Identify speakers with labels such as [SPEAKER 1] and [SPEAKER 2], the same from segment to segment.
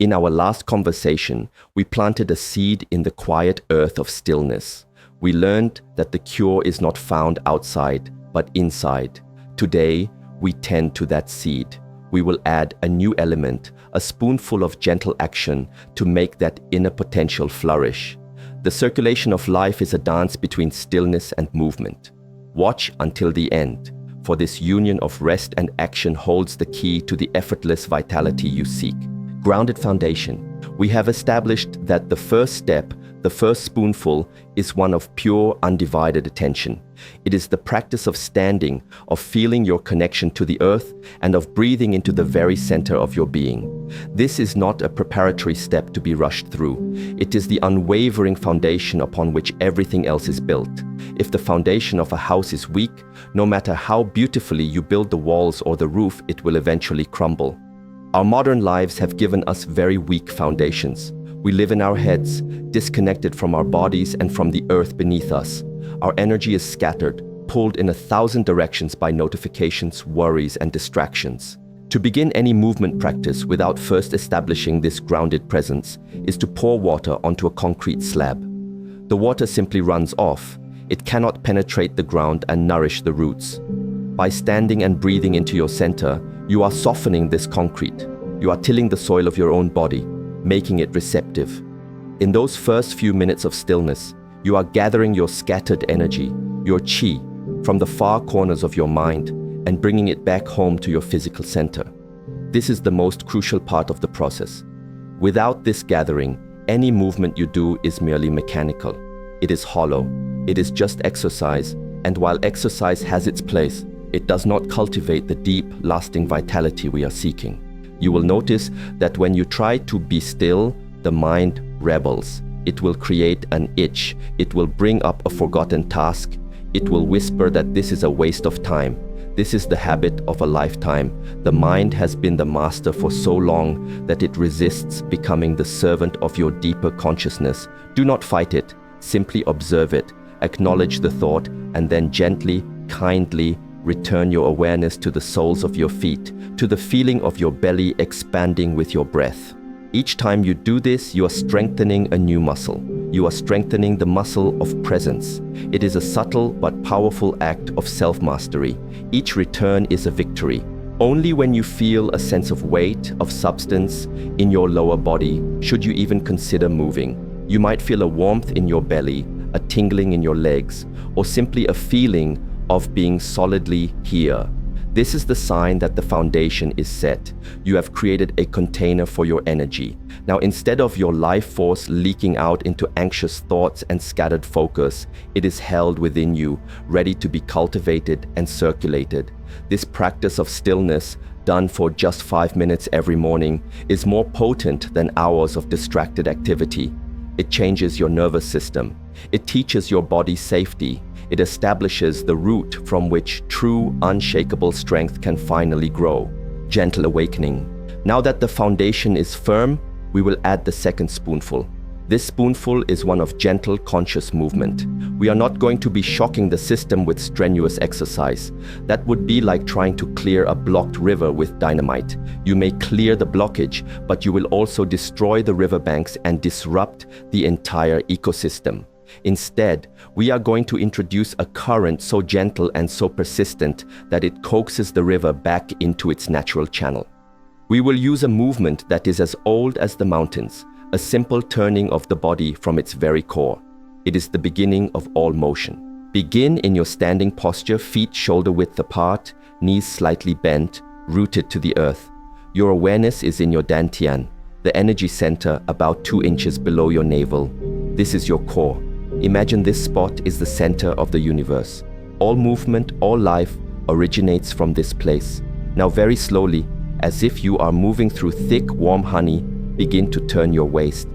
[SPEAKER 1] In our last conversation, we planted a seed in the quiet earth of stillness. We learned that the cure is not found outside, but inside. Today, we tend to that seed. We will add a new element, a spoonful of gentle action to make that inner potential flourish. The circulation of life is a dance between stillness and movement. Watch until the end, for this union of rest and action holds the key to the effortless vitality you seek. Grounded foundation. We have established that the first step, the first spoonful, is one of pure, undivided attention. It is the practice of standing, of feeling your connection to the earth, and of breathing into the very center of your being. This is not a preparatory step to be rushed through. It is the unwavering foundation upon which everything else is built. If the foundation of a house is weak, no matter how beautifully you build the walls or the roof, it will eventually crumble. Our modern lives have given us very weak foundations. We live in our heads, disconnected from our bodies and from the earth beneath us. Our energy is scattered, pulled in 1,000 directions by notifications, worries, and distractions. To begin any movement practice without first establishing this grounded presence is to pour water onto a concrete slab. The water simply runs off. It cannot penetrate the ground and nourish the roots. By standing and breathing into your center, you are softening this concrete. You are tilling the soil of your own body, making it receptive. In those first few minutes of stillness, you are gathering your scattered energy, your chi, from the far corners of your mind and bringing it back home to your physical center. This is the most crucial part of the process. Without this gathering, any movement you do is merely mechanical. It is hollow. It is just exercise, and while exercise has its place, it does not cultivate the deep, lasting vitality we are seeking. You will notice that when you try to be still, the mind rebels. It will create an itch. It will bring up a forgotten task. It will whisper that this is a waste of time. This is the habit of a lifetime. The mind has been the master for so long that it resists becoming the servant of your deeper consciousness. Do not fight it. Simply observe it. Acknowledge the thought, and then gently, kindly, return your awareness to the soles of your feet, to the feeling of your belly expanding with your breath. Each time you do this, you are strengthening a new muscle. You are strengthening the muscle of presence. It is a subtle but powerful act of self-mastery. Each return is a victory. Only when you feel a sense of weight, of substance in your lower body, should you even consider moving. You might feel a warmth in your belly, a tingling in your legs, or simply a feeling of being solidly here. This is the sign that the foundation is set. You have created a container for your energy. Now, instead of your life force leaking out into anxious thoughts and scattered focus, it is held within you, ready to be cultivated and circulated. This practice of stillness, done for just 5 minutes every morning, is more potent than hours of distracted activity. It changes your nervous system. It teaches your body safety. It establishes the root from which true, unshakable strength can finally grow. Gentle awakening. Now that the foundation is firm, we will add the second spoonful. This spoonful is one of gentle, conscious movement. We are not going to be shocking the system with strenuous exercise. That would be like trying to clear a blocked river with dynamite. You may clear the blockage, but you will also destroy the riverbanks and disrupt the entire ecosystem. Instead, we are going to introduce a current so gentle and so persistent that it coaxes the river back into its natural channel. We will use a movement that is as old as the mountains, a simple turning of the body from its very core. It is the beginning of all motion. Begin in your standing posture, feet shoulder width apart, knees slightly bent, rooted to the earth. Your awareness is in your dantian, the energy center about 2 inches below your navel. This is your core. Imagine this spot is the center of the universe. All movement, all life originates from this place. Now very slowly, as if you are moving through thick, warm honey, begin to turn your waist.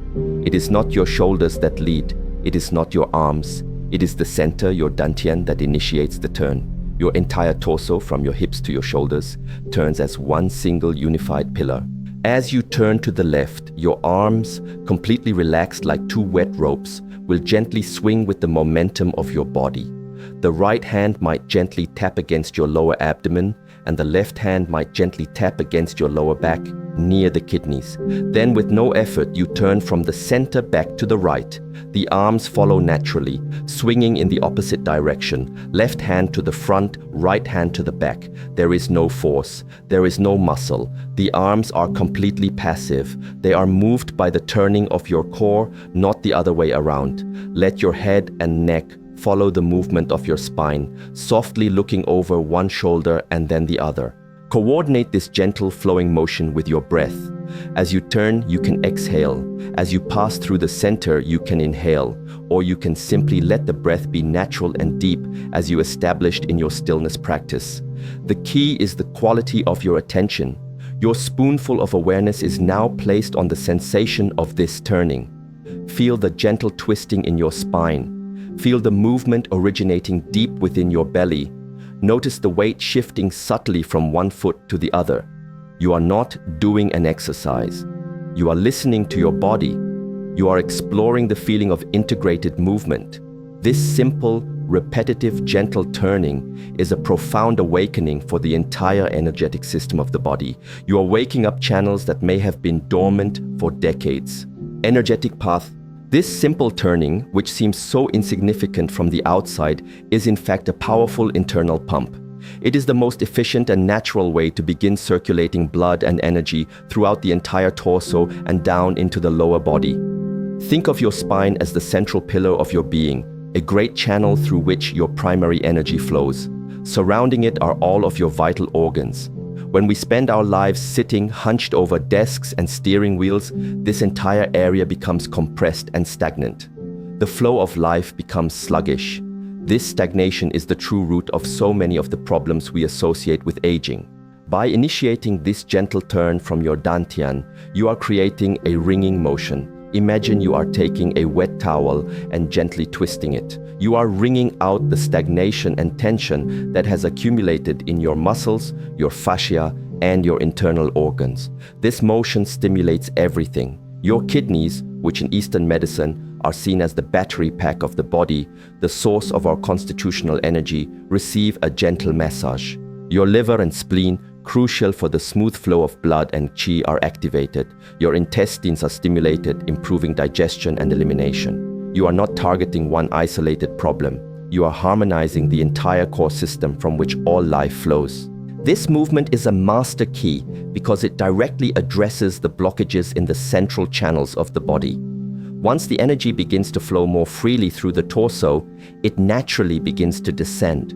[SPEAKER 1] It is not your shoulders that lead. It is not your arms. It is the center, your dantian, that initiates the turn. Your entire torso, from your hips to your shoulders, turns as one single unified pillar. As you turn to the left, your arms, completely relaxed like 2 wet ropes, will gently swing with the momentum of your body. The right hand might gently tap against your lower abdomen, and the left hand might gently tap against your lower back. near the kidneys. Then with no effort, you turn from the center back to the right. The arms follow naturally, swinging in the opposite direction. Left hand to the front, right hand to the back. There is no force. There is no muscle. The arms are completely passive. They are moved by the turning of your core, not the other way around. Let your head and neck follow the movement of your spine, softly looking over one shoulder and then the other. Coordinate this gentle flowing motion with your breath. As you turn, you can exhale. As you pass through the center, you can inhale, or you can simply let the breath be natural and deep as you established in your stillness practice. The key is the quality of your attention. Your spoonful of awareness is now placed on the sensation of this turning. Feel the gentle twisting in your spine. Feel the movement originating deep within your belly. Notice the weight shifting subtly from one foot to the other. You are not doing an exercise. You are listening to your body. You are exploring the feeling of integrated movement. This simple, repetitive, gentle turning is a profound awakening for the entire energetic system of the body. You are waking up channels that may have been dormant for decades. Energetic path. This simple turning, which seems so insignificant from the outside, is in fact a powerful internal pump. It is the most efficient and natural way to begin circulating blood and energy throughout the entire torso and down into the lower body. Think of your spine as the central pillar of your being, a great channel through which your primary energy flows. Surrounding it are all of your vital organs. When we spend our lives sitting hunched over desks and steering wheels, this entire area becomes compressed and stagnant. The flow of life becomes sluggish. This stagnation is the true root of so many of the problems we associate with aging. By initiating this gentle turn from your dantian, you are creating a ringing motion. Imagine you are taking a wet towel and gently twisting it. You are wringing out the stagnation and tension that has accumulated in your muscles, your fascia, and your internal organs. This motion stimulates everything. Your kidneys, which in Eastern medicine are seen as the battery pack of the body, the source of our constitutional energy, receive a gentle massage. Your liver and spleen, crucial for the smooth flow of blood and qi, are activated. Your intestines are stimulated, improving digestion and elimination. You are not targeting one isolated problem. You are harmonizing the entire core system from which all life flows. This movement is a master key because it directly addresses the blockages in the central channels of the body. Once the energy begins to flow more freely through the torso, it naturally begins to descend.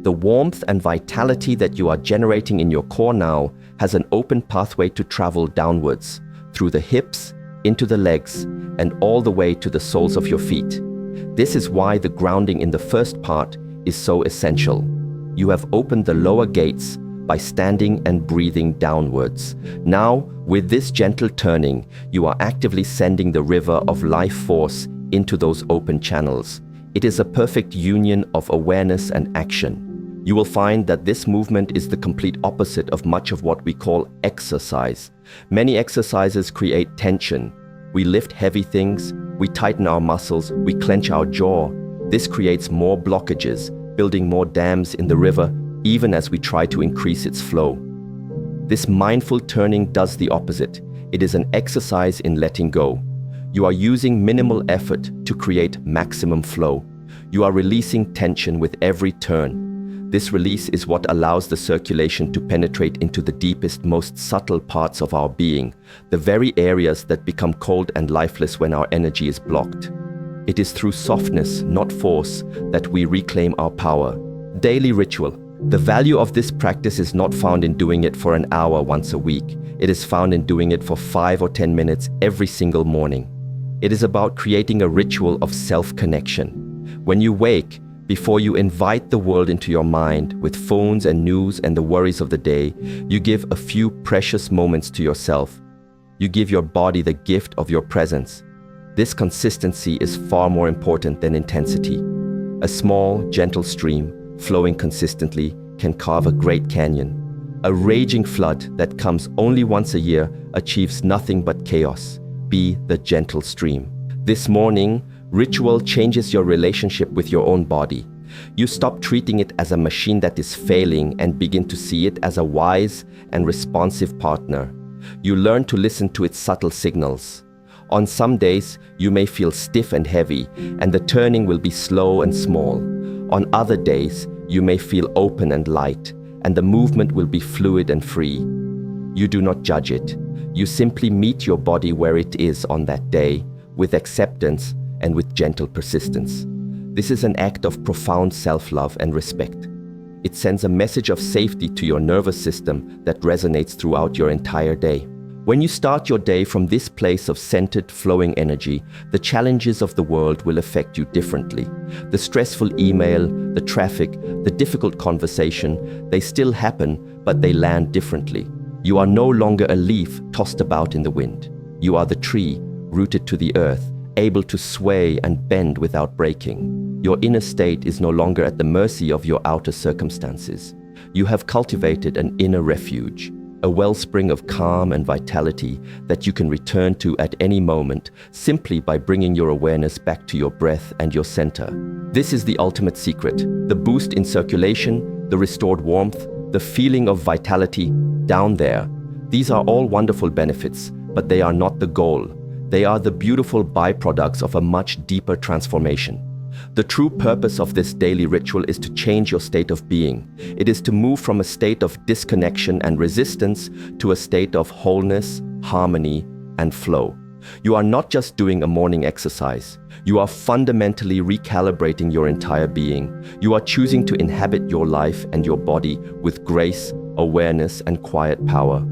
[SPEAKER 1] The warmth and vitality that you are generating in your core now has an open pathway to travel downwards, through the hips, into the legs, and all the way to the soles of your feet. This is why the grounding in the first part is so essential. You have opened the lower gates by standing and breathing downwards. Now, with this gentle turning, you are actively sending the river of life force into those open channels. It is a perfect union of awareness and action. You will find that this movement is the complete opposite of much of what we call exercise. Many exercises create tension. We lift heavy things, we tighten our muscles, we clench our jaw. This creates more blockages, building more dams in the river, even as we try to increase its flow. This mindful turning does the opposite. It is an exercise in letting go. You are using minimal effort to create maximum flow. You are releasing tension with every turn. This release is what allows the circulation to penetrate into the deepest, most subtle parts of our being, the very areas that become cold and lifeless when our energy is blocked. It is through softness, not force, that we reclaim our power. Daily ritual. The value of this practice is not found in doing it for an hour once a week. It is found in doing it for 5 or 10 minutes every single morning. It is about creating a ritual of self-connection. When you wake, before you invite the world into your mind with phones and news and the worries of the day, you give a few precious moments to yourself. You give your body the gift of your presence. This consistency is far more important than intensity. A small, gentle stream, flowing consistently, can carve a great canyon. A raging flood that comes only once a year achieves nothing but chaos. Be the gentle stream. This morning, ritual changes your relationship with your own body. You stop treating it as a machine that is failing and begin to see it as a wise and responsive partner. You learn to listen to its subtle signals. On some days, you may feel stiff and heavy, and the turning will be slow and small. On other days, you may feel open and light, and the movement will be fluid and free. You do not judge it. You simply meet your body where it is on that day, with acceptance and with gentle persistence. This is an act of profound self-love and respect. It sends a message of safety to your nervous system that resonates throughout your entire day. When you start your day from this place of centered, flowing energy, the challenges of the world will affect you differently. The stressful email, the traffic, the difficult conversation, they still happen, but they land differently. You are no longer a leaf tossed about in the wind. You are the tree, rooted to the earth, able to sway and bend without breaking. Your inner state is no longer at the mercy of your outer circumstances. You have cultivated an inner refuge, a wellspring of calm and vitality that you can return to at any moment simply by bringing your awareness back to your breath and your center. This is the ultimate secret: the boost in circulation, the restored warmth, the feeling of vitality down there. These are all wonderful benefits, but they are not the goal. They are the beautiful byproducts of a much deeper transformation. The true purpose of this daily ritual is to change your state of being. It is to move from a state of disconnection and resistance to a state of wholeness, harmony, and flow. You are not just doing a morning exercise. You are fundamentally recalibrating your entire being. You are choosing to inhabit your life and your body with grace, awareness, and quiet power.